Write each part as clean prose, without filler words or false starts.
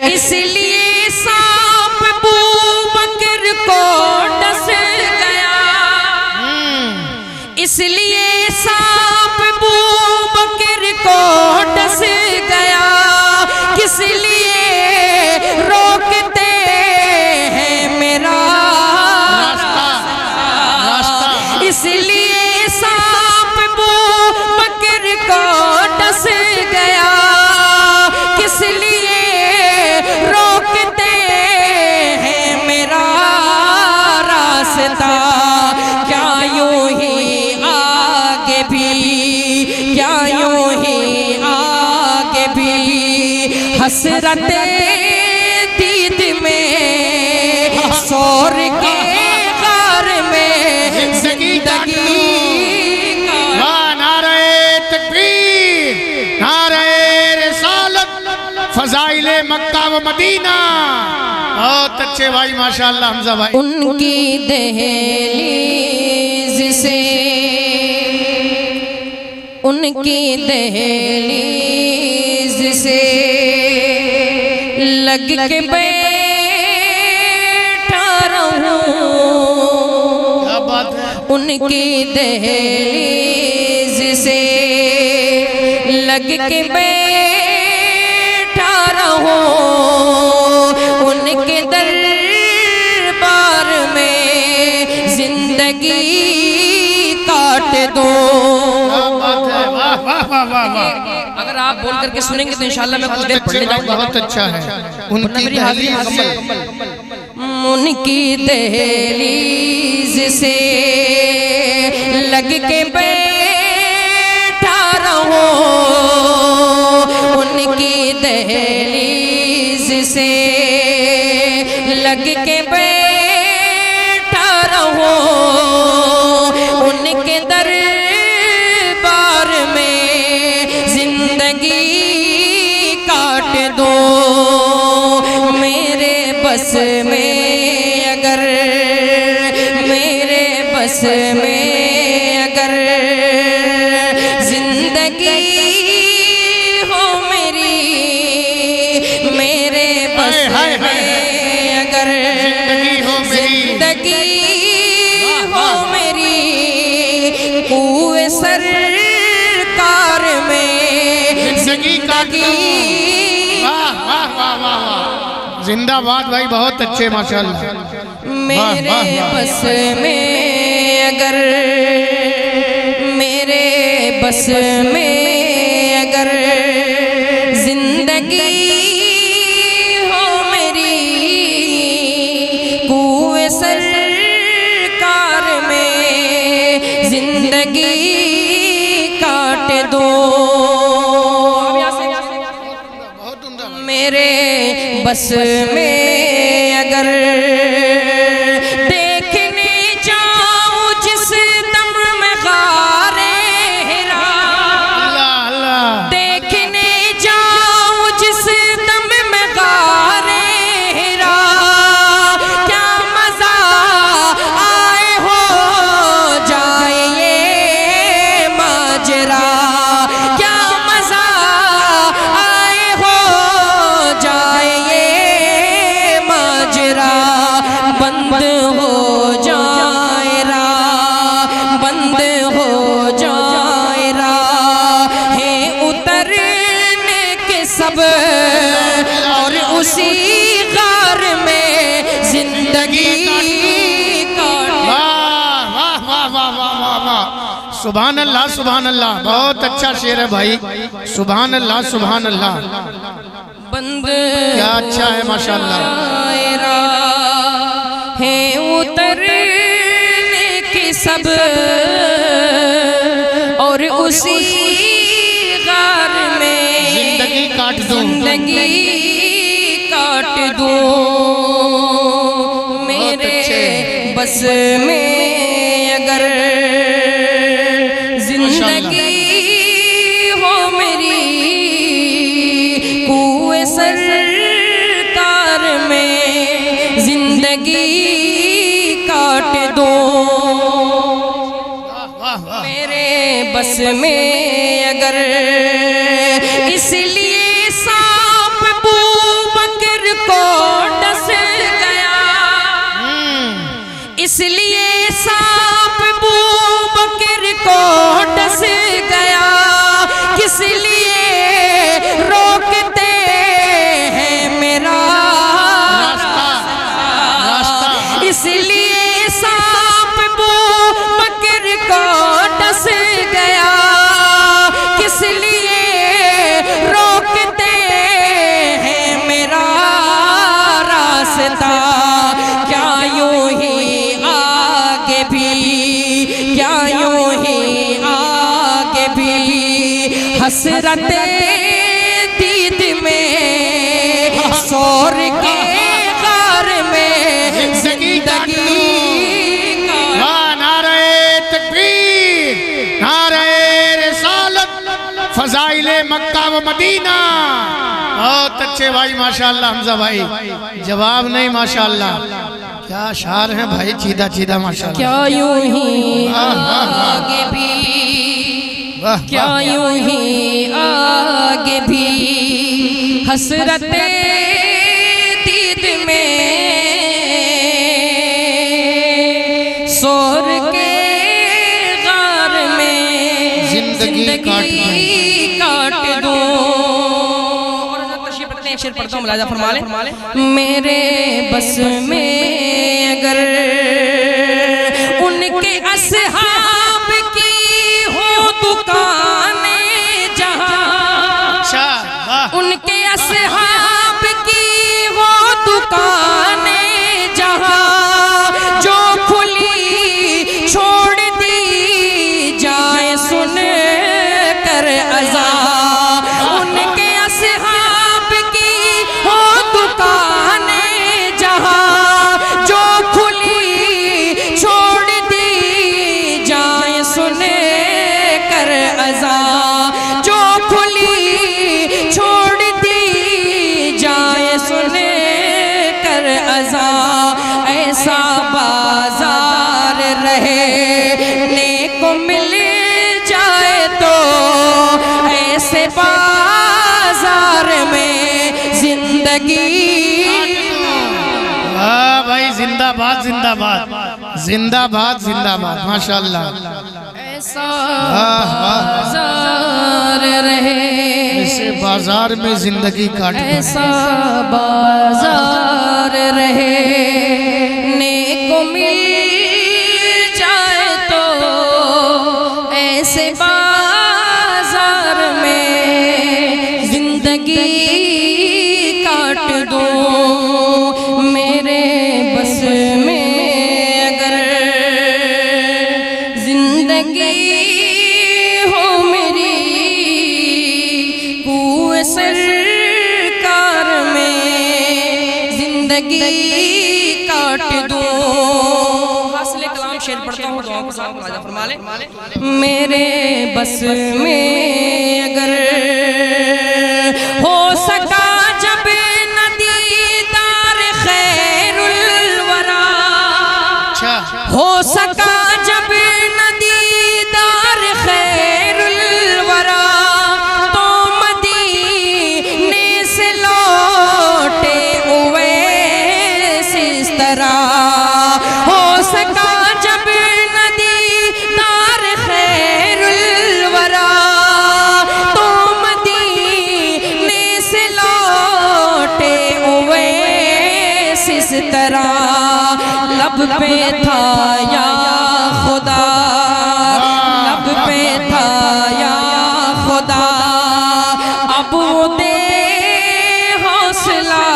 इसलिए सांप बू बकर को डस गया, इसलिए सांप बू बकर को डस गया। किस लिए रोकते हैं मेरा रास्ता, इसलिए सांप बू बकर को डस गया। किस लिए रोकते हैं मेरा रास्ता। क्या यूं ही आगे भी, क्या यूं ही आगे भी हसरते दीद में शोर के गार में जिंदगी। नारे तकबीर, नारे रिसालत, फज़ाइले मक्का व मदीना। बहुत अच्छे भाई माशाअल्लाह हमजा भाई। उनकी दहलीज से, उनकी दहलीज से लग के बैठा रहूं, क्या बात है। उनकी दहलीज से लग के बैठा रहूं, उनके दरबार में जिंदगी काट दो। अगर आप बोल करके सुनेंगे तो इंशाल्लाह मैं कुछ देर पढ़ने जाऊंगा। बहुत अच्छा है। उनकी दहलीज से लग के बैठा रहो, उनकी दहलीज से लग के बैठा रहो, उनके दरबार में जिंदगी काट दो। मेरे बस में अगर, मेरे बस में अगर जिंदगी हो मेरी, मेरे बस में अगर जिंदगी हो मेरी, कुएं सरकार में जिंदगी। जिंदाबाद भाई, बहुत अच्छे माशाअल्लाह। मेरे बस में अगर, मेरे बस में अगर जिंदगी हो मेरी, कुएं सरकार में जिंदगी काट दो। मेरे बस में अगर देखने जाऊं जिस दम में गारे हिरा, देखने जाऊं जिस दम में गारे हिरा, क्या मजा आए हो जाए ये माजरा, क्या मजा आए हो जाए ये माजरा। बंद हो जाए राह, बंद हो जाए राह है उतरने के सब, और उसी गार में जिंदगी काट। सुभान अल्लाह, सुभान अल्लाह। बहुत अच्छा शेर है भाई। सुभान अल्लाह, सुभान अल्लाह। बंद क्या अच्छा है माशाअल्लाह। है उतरने के सब, और उसी गार में जिंदगी काट दूं, जिंदगी काट दूं। मेरे बस में अगर जिंदगी हो मेरी, कुएं सरकार में जिंदगी काट दो। मेरे बस में अगर, इसलिए सांप बू बकर इसलिए सांप बू बकर को डस गया, किस लिए रोकते हैं मेरा रास्ता। इसलिए सांप बू बकर को डस गया, किस लिए रोकते हैं मेरा रास्ता। क्या यूं ही आगे भी, क्या यूं ही आगे भी हसरत दीद में शोर के गार में जिंदगी। नारे तकबीर, नारे रिसालत, फजाइले मक्का व मदीना। बहुत अच्छे भाई माशाअल्लाह। हमजा भाई जवाब नहीं माशाअल्लाह, क्या शार हैं भाई, चीदा चीदा माशाअल्लाह। क्या यूं ही आगे भी, क्या यूं ही आगे भी हसरत दीद में शोर के गार में जिंदगी काट दूं। शेर पढ़ता हूँ, मुलाजा फरमा ले। मेरे बस में अगर उनके असहाब की हो दुकानें जहाँ, उनके असहाब की हो दुकानें जहाँ, जो खुली छोड़ दी जाए सुन कर अज़ा। उनके असहाब की हो दुकानें जहाँ, जो खुली छोड़ दी जाए सुन कर अज़ा। जो खुली छोड़ दी जाए सुन कर अज़ा। ऐसा बाजार रहने को मिल जाए तो, ऐसे बाजार में जिंदगी। वाह भाई, जिंदाबाद जिंदाबाद जिंदाबाद जिंदाबाद माशाअल्लाह। ऐसा बाजार रहे, इसे बाजार में जिंदगी काट, ऐसा बाजार रहे ने को मिल जाए तो, ऐसे बाजार में जिंदगी काट दूं। मेरे बस में अगर जिंदगी हो मेरी, कुएं सरकार में जिंदगी काट दूं। हासिल कलाम शेर पढ़ता हूँ, दुआ को साथ फरमा ले। मेरे बस में अगर हो सका जब नदीदार खैरुल वरा, हो सका जब नदीदार खैरुल वरा, तो मदीने से लौटे उवैस इस तरह। हो सका जब नदीदार खैरुल वरा, तो मदीने से लौटे उवैस इस तरह। लब पे था या खुदा, लब पे था या खुदा, अब वो दे हौसला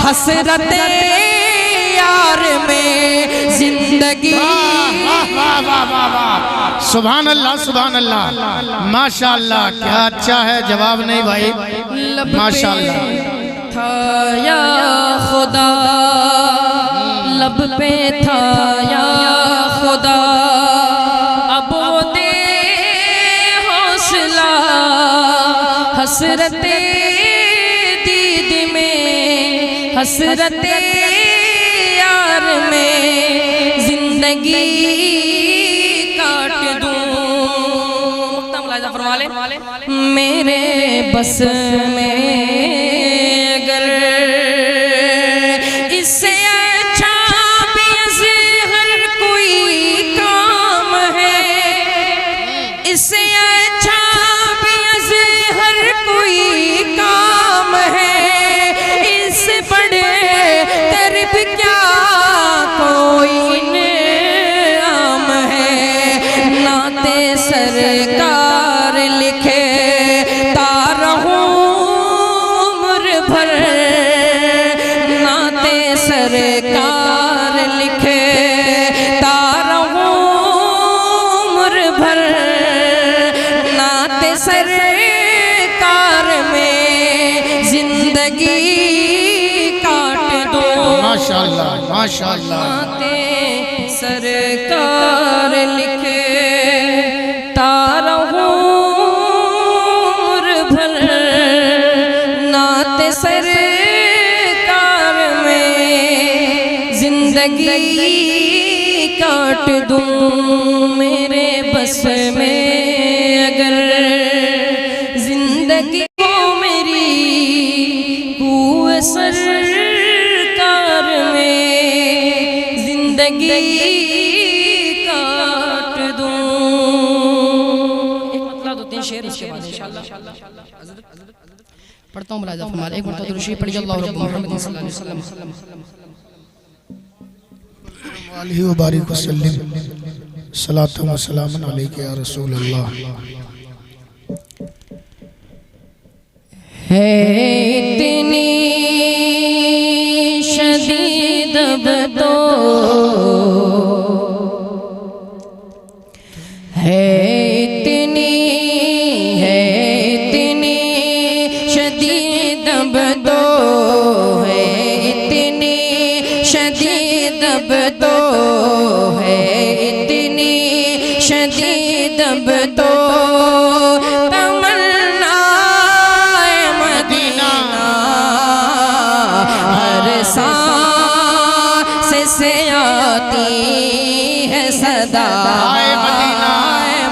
हसरत यार में जिंदगी। सुभान अल्लाह सुभान अल्लाह माशाअल्लाह। क्या अच्छा है, जवाब नहीं भाई माशाअल्लाह। था या खुदा, लब पे था या खुदा, अब वो दे हौसला हसरत दीद में, हसरत यार में जिंदगी काट दूं। फरमा ले। मेरे बस में अगर इससे अच्छा भी काट दो। माशाअल्लाह माशाअल्लाह। सरकार लिखे तारहूर भर नाते सरकार में जिंदगी काट दूं। मेरे बस में अगर जिंदगी को मेरी कुए सरकार में जिंदगी काट दूं। एक मतलब दो तीन शेर उसके बाद इंशाअल्लाह पढ़ता हूँ। मुलाहिजा फरमाइए, एक मरतबा दुरूद शरीफ पढ़िए अल्लाहु रब्बुल मुहम्मद सल्लल्लाहु अलैहि वसल्लम अलैहि व बारिक वसल्लम सलातु व सलामुन अलैका या रसूल अल्लाह। है इतनी शदीद बदो है इतनी शदीद बदो है इतनी शदीद बदो है इतनी शदीद बदो तमन्नाए मदीना हर सांस से आती है सदा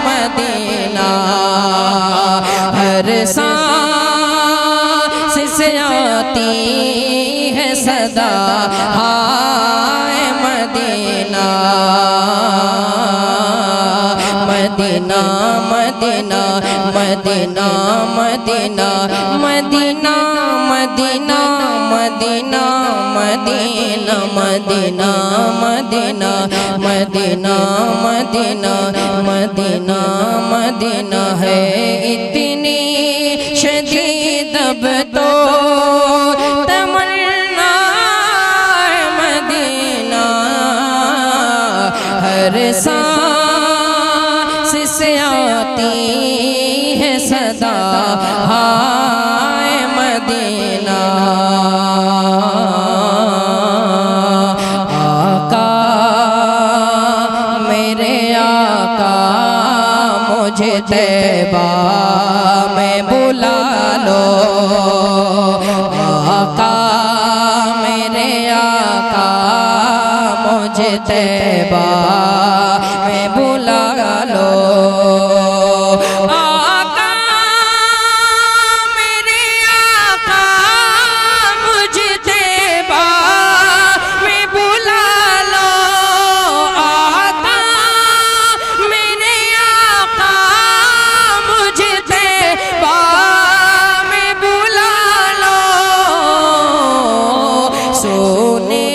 मदीना हर सांस से आती है सदा हाय Medina Medina Medina Medina Medina Medina Medina Medina Medina Medina Medina Medina Medina Medina Medina है इतनी शदीद बदो तमन्ना मदीना हर सांस से आती है सदा हाय मदीना। आका मेरे आका मुझे तैबा में बुला लो। आका मेरे आका मुझे तैबा में बुला लो। आका मेरे आका मुझे तैबा में बुला लो। आका मेरे आका मुझे तैबा में बुला लो। सोने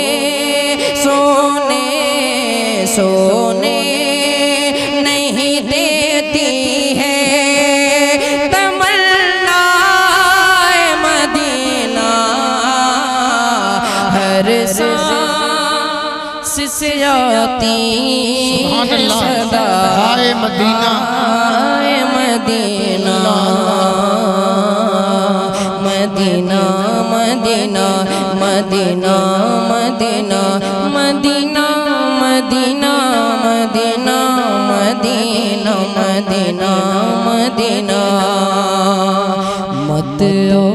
सोने सोने नहीं देती है तमन्नाए मदीना हर सांस से आती है सदा हाय मदीना हाय Medina Medina Medina Medina Medina Medina Medina Medina Medina Medina Medina मत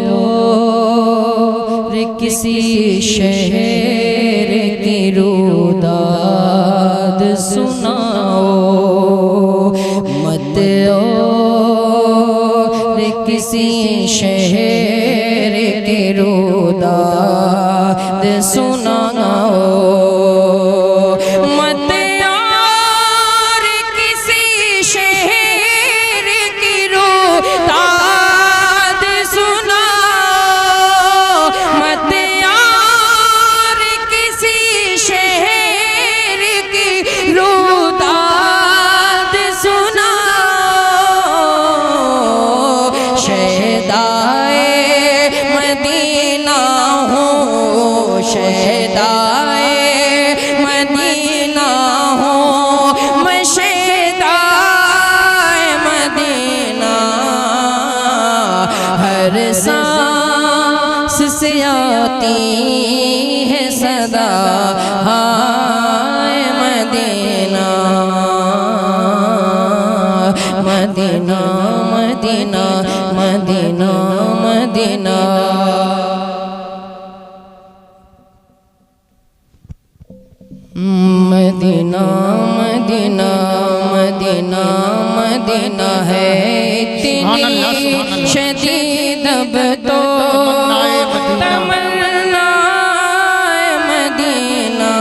और किसी शहर की रुदाद सुनाओ। मत और किसी शहर की रुदाद सुनाओ। मत और किसी शहर की रुदाद सुनाओ। मत और किसी शहर की रुदाद सुनाओ। शहदाए मदीना हो शहदाए मदीना हो मैं शहदाए मदीना हर सांस से आती है सदा, हाय Medina Medina Medina Medina Medina. Medina Medina Medina Medina है इतनी शदीद अब तो तमन्नाए मदीना,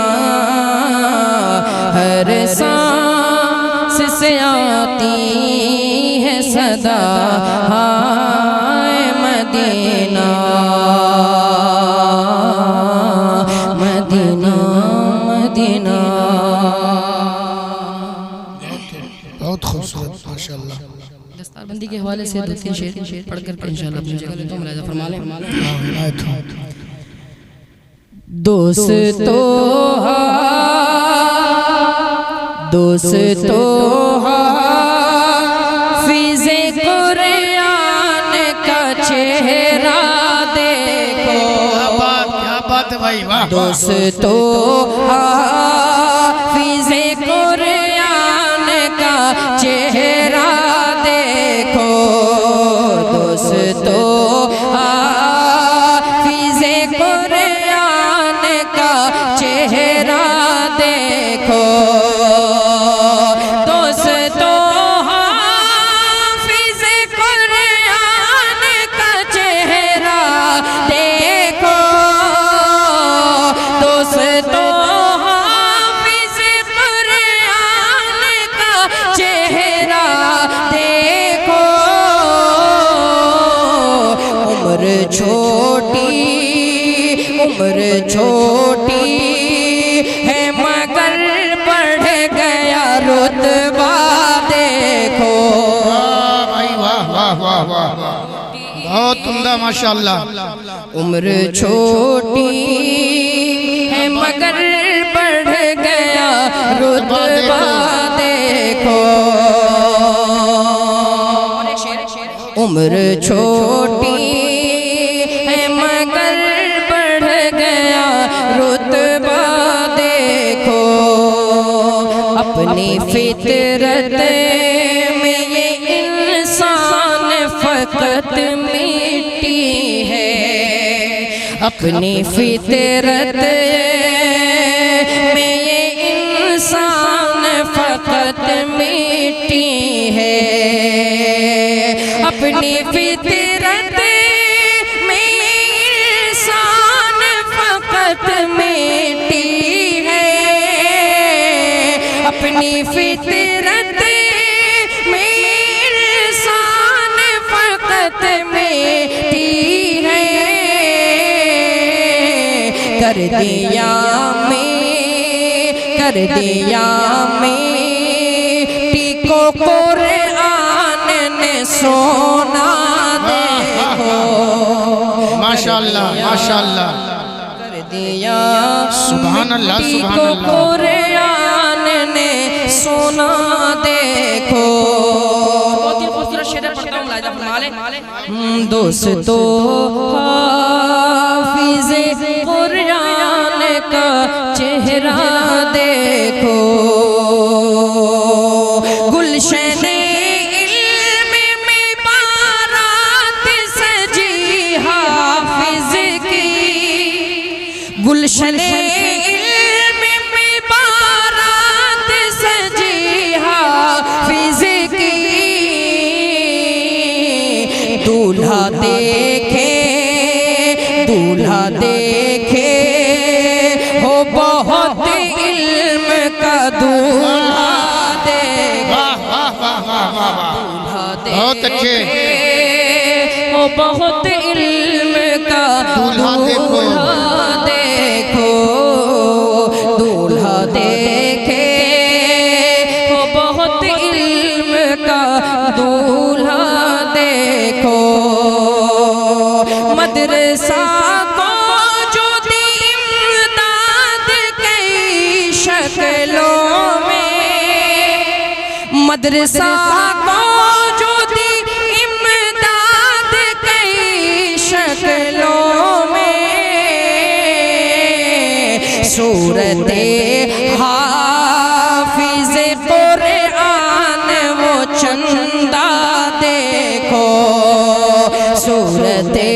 हर सांस से आती है सदा, हाय मदीना मदीना मदीना। बहुत खूबसूरत माशाल्लाह। दस्तारबंदी के हवाले से 2-3 शेर पढ़ करके इंशाल्लाह अपनी जगह तो मुलाहिजा फरमा लें। दोस्तों हाफिज़े कुरान का चेहरा देखो, क्या बात है भाई, वाह। दोस्तों हाफिज़े कुरान का चेहरा देखो, दोस्तों हाफिज़े कुरान का चेहरा देखो, दोस्तों हाफिज़े कुरान का चेहरा देखो, दोस्तों हाफिज़े कुरान का चेहरा देखो। उम्र छोटी है मगर बढ़ गया रुतबा देखो, भाई वाह वाह वाह वाह, बहुत उम्दा माशाल्लाह। उम्र छोटी है मगर बढ़ गया रुतबा देखो, उम्र छोटी है मगर बढ़ गया रुतबा देखो, अपनी फितरत में ये इंसान फकत मिट्टी है, अपनी फितरत में ये इंसान फकत मिट्टी है, अपनी फितरत में इंसान फकत मिट्टी है, अपनी फितरत में इंसान फकत मिट्टी है। कर दिया मिट्टी को कुरान ने सोना देखो, माशाल्लाह माशाल्लाह। कर दिया सुभान अल्लाह मिट्टी सुभान को अल्लाह। कुरान ने सोना देखो। बहुत ही खूबसूरत शेर पढ़ता हूँ, लाइजा फरमा लें। दोस्तों हाफिज़े कुरान का चेहरा देखो, गुलशने इल्म में बारात सजी हाफिज़ की, गुलशने इल्म में बारात सजी हाफिज़ की, दूल्हा देखे हो बहुत इल्म का दूल्हा देखो, बहुत अच्छे। हो बहुत इल्म का दूल्हा देखो, दूल्हा देखे हो बहुत इल्म का दूल्हा देखो, मदरसा को जो दी इमदाद कई शक्लों में, मदरसा को जो दी इमदाद कई शक्लों में, सूरते हाफिज कुरान वो चंदा देखो, सूरते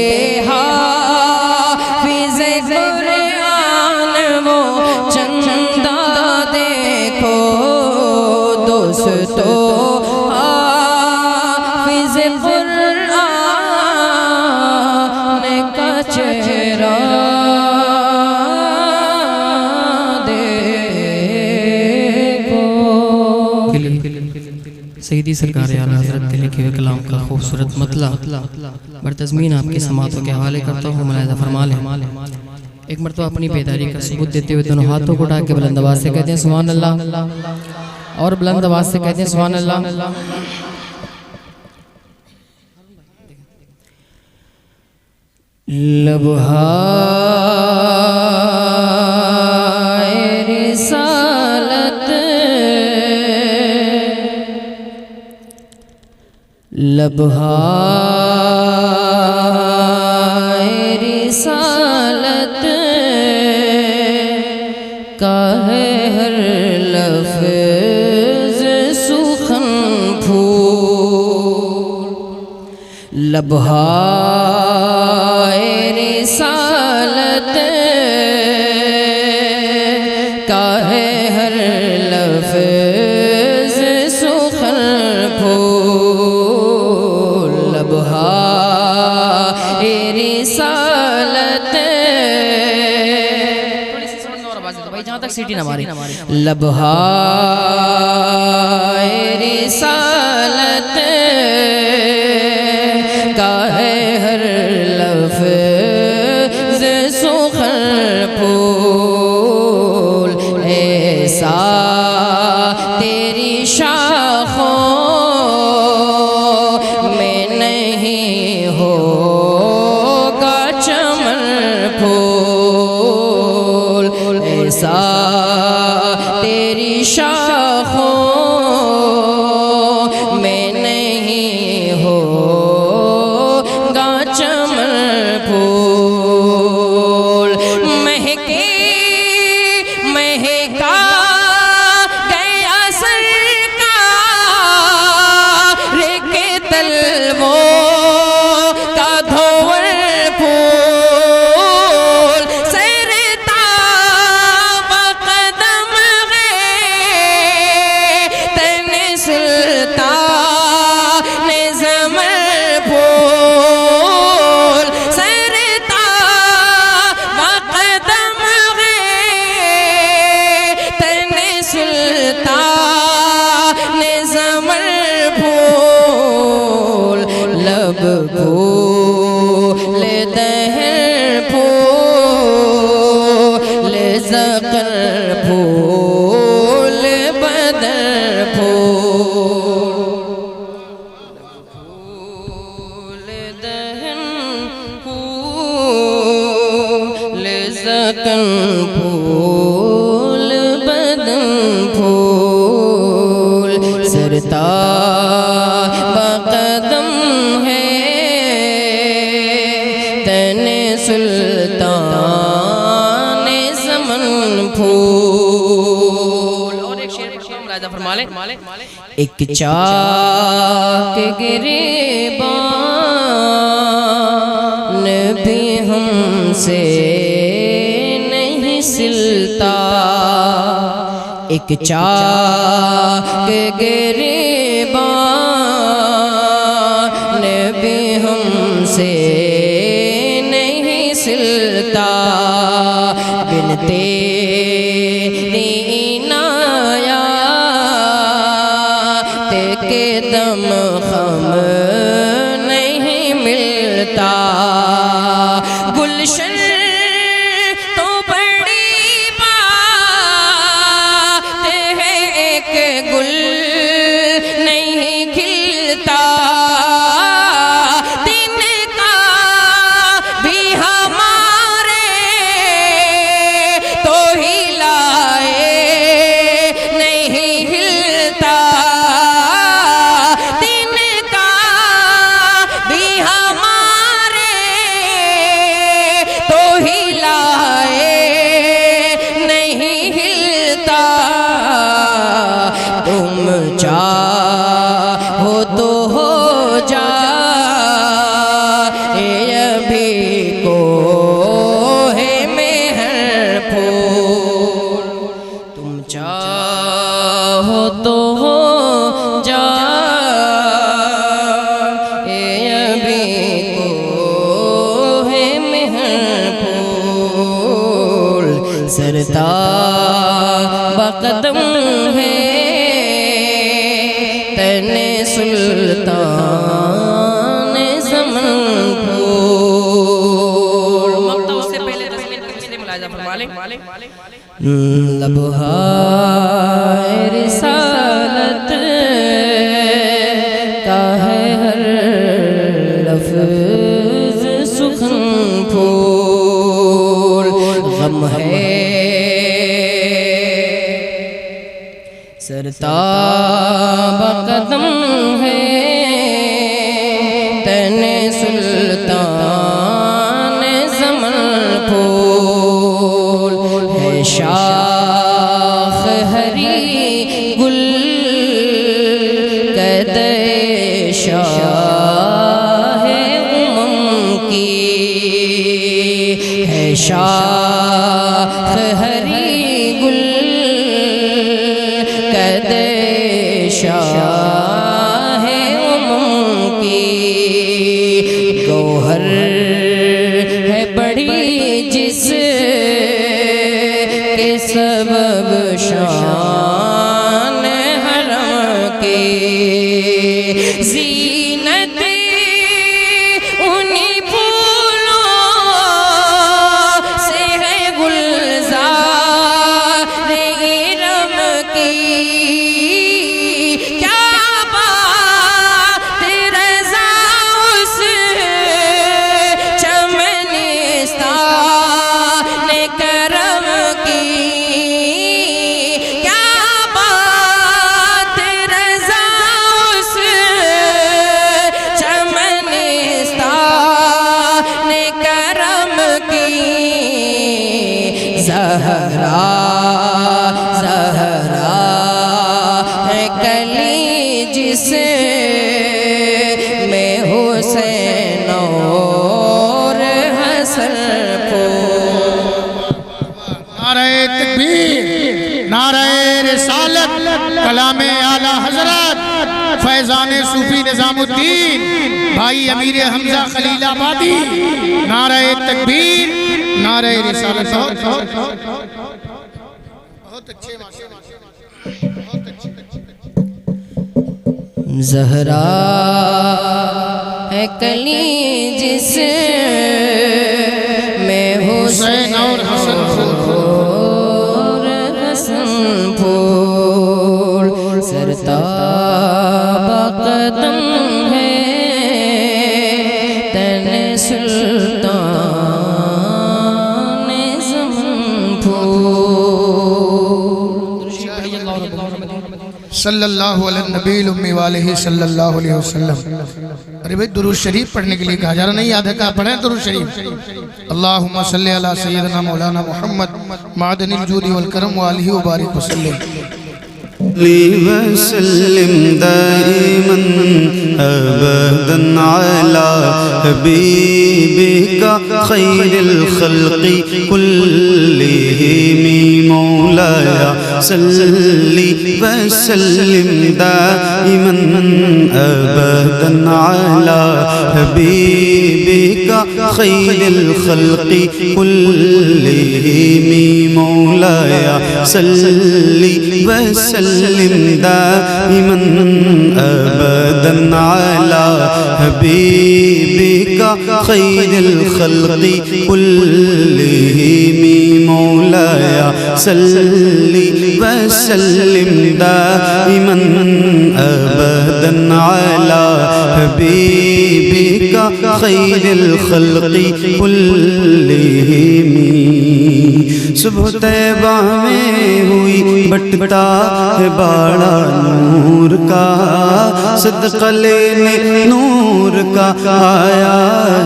हाफिज कुरान वो चंदा देखो। दोस्तों हाफिज कुरान का चेहरा सईदी सरकार आला हज़रत के लिखे हुए कलाम का खूबसूरत मतला बरतज़मीन आपके समातों के हवाले करता हूँ। मुलाहिज़ा फरमा लें। एक मरतबा अपनी बेदारी का सबूत देते हुए दोनों हाथों को उठा के बुलंद आवाज़ से कहते हैं सुभान अल्लाह, और बुलंद आवाज़ से कहते हैं सुभान अल्लाह। लबहाए रिसालत, लबहाए रिसालत का है हर लफ्ज़ सुखन फूल। लबहाए रिसालत का है हर लफ्ज़ सुखन फूल। लबहाए रिसालत, भाई जहाँ तक सीटी ना मारी। लबहाए रिसालत का है हर लफ्ज़ सुखन फूल। ऐसा तेरी शाखों में नहीं होगा चमन फूल। ऐसा तेरी शाखों में नहीं होगा चमन फूल। महके महका गया सरकार के तलवों का धोवर फूल। सरता बकदम है तन सुल्ता ने ज़मर फूल। सरता बकदम है तन सुल्ता ने ज़मर फूल। लब फूल दहर फूल ज़क़र फूल बदर फूल दहर फूल ज़क़र फूल बदर फूल। सरता बकदम है तन सुल्तान ज़मन फूल। और एक शेर पढ़ता हूँ, मुलाहिज़ा फरमा लें। एक चाक गिरेबान भी हमसे नहीं सिलता। एक चाक गिरेबान भी हमसे नहीं सिलता। बिन तेरी इनायत के दम खम नहीं मिलता। गुलशन तो बड़ी बात है, एक गुल नहीं खिलता। दिन का भी हमारे तो हिलाए नहीं हिलता। दिन का भी हमारे तो सरताब कदम है तने सुल्तान ज़मन फूल। मक्ता उससे पहले तस्मीर किसने मुलाहिज़ा फरमा लें। लबहाए रिसालत का है हर लफ्ज़ सुखन फूल। गम है सरताब कदम है तने सुल्तान ज़मन फूल। है शाख हरी गुल कदे शाह उमम की। है शाख हरी गुल कदे शाह उमम की। गौहर है बड़ी जिस के सबब शान हरम के। ज़ीनत उन्हीं फूलों से है गुलज़ार इरम की। क्या बात रज़ा उस चमनिस्तान करम की। क्या बात रज़ा उस चमनिस्तान करम की। ज़हरा ज़हरा है कली जिस में हुसैन और हसन को। नारे तकबीर, नारे रिसालत, कलामे आला हजरत फैजान सूफी निजामुद्दीन भाई अमीर हमजा खलीलाबादी। नारे तकबीर, नारे रिसालत। बहुत अच्छे बहुत अच्छे। ज़हरा है कली जिस में हुसैन और हसन फूल। सरताब कदम है तने सुल्तान ज़मन फूल। सल्लल्लाहु अलैहि नबील उम्मी वालिही सल्लल्लाहु अलैहि वसल्लम। अरे भाई दुरूद शरीफ पढ़ने के लिए कहा जा रहा, नहीं याद है कहा पढ़े दुरूद शरीफ। अल्लाहुम्मा सल्ली अला सय्यदना मौलाना मुहम्मद मादनिल जूदी वल करम व आलिहि व बारिक वसल्लम। वसल्लिम दाइमन अबदन अला हबीबिका खैरिल खल्क़ि कुल्लिहिम मौलाया सल्ली वसल्लिम दाइमन अबदन अला हबीबिका खैरिल खल्क़ि कुल्लिहिम मौलाया सल्ली वसल्लिम दाइमन अबदन अला हबीबिका खैरिल खल्क़ि कुल्लिहिम मौलाया सल्ली वसल्लिम दाइमन अबदन अला हबीबिका खैरिल खल्क़ि कुल्लिहिम। सुबह तैबा में हुई बटता है बाड़ा नूर का, सदक़ा लेने नूर का आया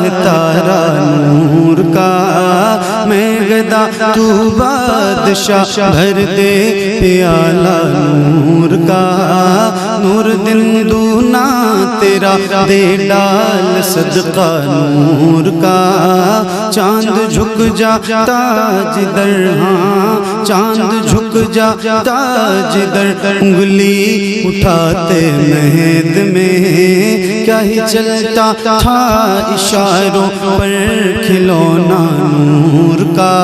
है तारा नूर का। मैं गदा तू बादशाह भर दे प्याला नूर का। नूर दिन दूना तेरा दे डाल सदका नूर का। चांद झुक जाता जिधर, हाँ चांद झुक जाता जिधर, उंगली उठाते महद में क्या ही चलता था इशारों पर खिलौना नूर का।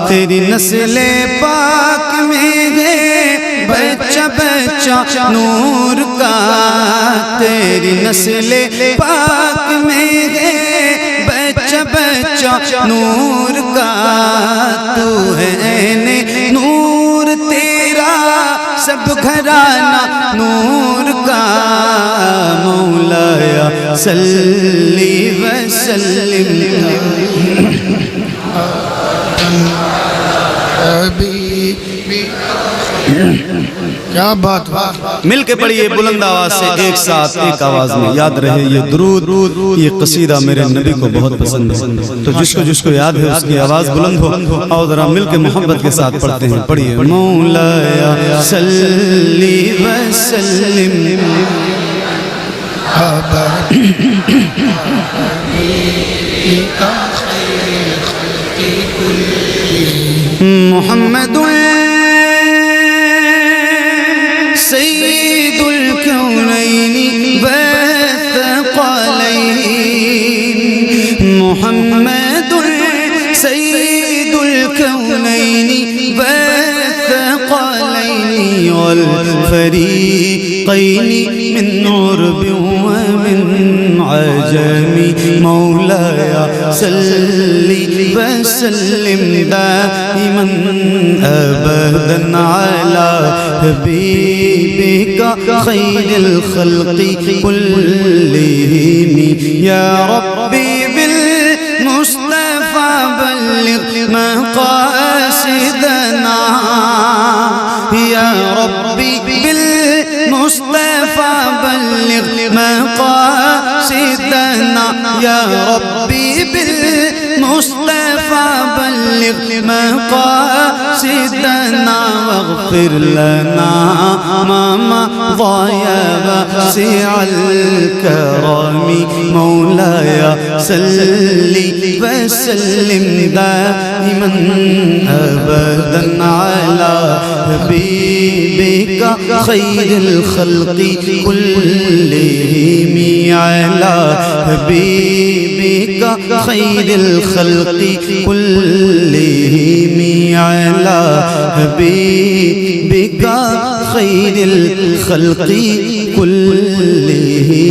थे तेरी नस्ले पाक में है बच्चा बच्चा नूर का, तेरी नस्ले पाक में है बच्चा बच्चा नूर का। तू है ने नूर तेरा सब घराना नूर का। मौलाया सल्ली व सल्लिम। क्या बात, मिल के पढ़िए बुलंद आवाज से, एक साथ एक आवाज में। याद रहे ये दुरूद ये कसीदा मेरे नबी को बहुत पसंद है, तो जिसको जिसको याद है उसकी आवाज बुलंद हो और जरा मिल के मोहब्बत के साथ पढ़ते हैं। पढ़िए मौलाया सल्ली व सल्लिम मुहम्मदुन सय्यिदुल कौनैनि व थक़लैन, मुहम्मदुन सय्यिदुल कौनैनि व थक़लैन वल फरीक़ैन मिन उर्बि व मिन अजमी। मौलाया सल्ली व सल्लिम दाइमन अबदन अला हबीबिका खैरिल खल्क़ि कुल्लिहिम। या रब्बी बिल मुस्तफ़ा बल्लिग़ मक़ासिदना, या रब्बी बिल मुस्तफ़ा बल्लिग़ मक़ासिदना, या रब्बी बिल मुस्तफ़ा बल्लिग़ मक़ासिदना वग़फ़िर लना मा मज़ा या वासिअल करमी। मौलाया सल्ली व सल्लिम दाइमन अबदन अला हबीबिका खैरिल खल्क़ि कुल्लिहिम, अला हबीबिका खैरिल खल्क़ि कुल्लिहिम, अला हबीबिका खैरिल खल्क़ि कुल्लिहिम।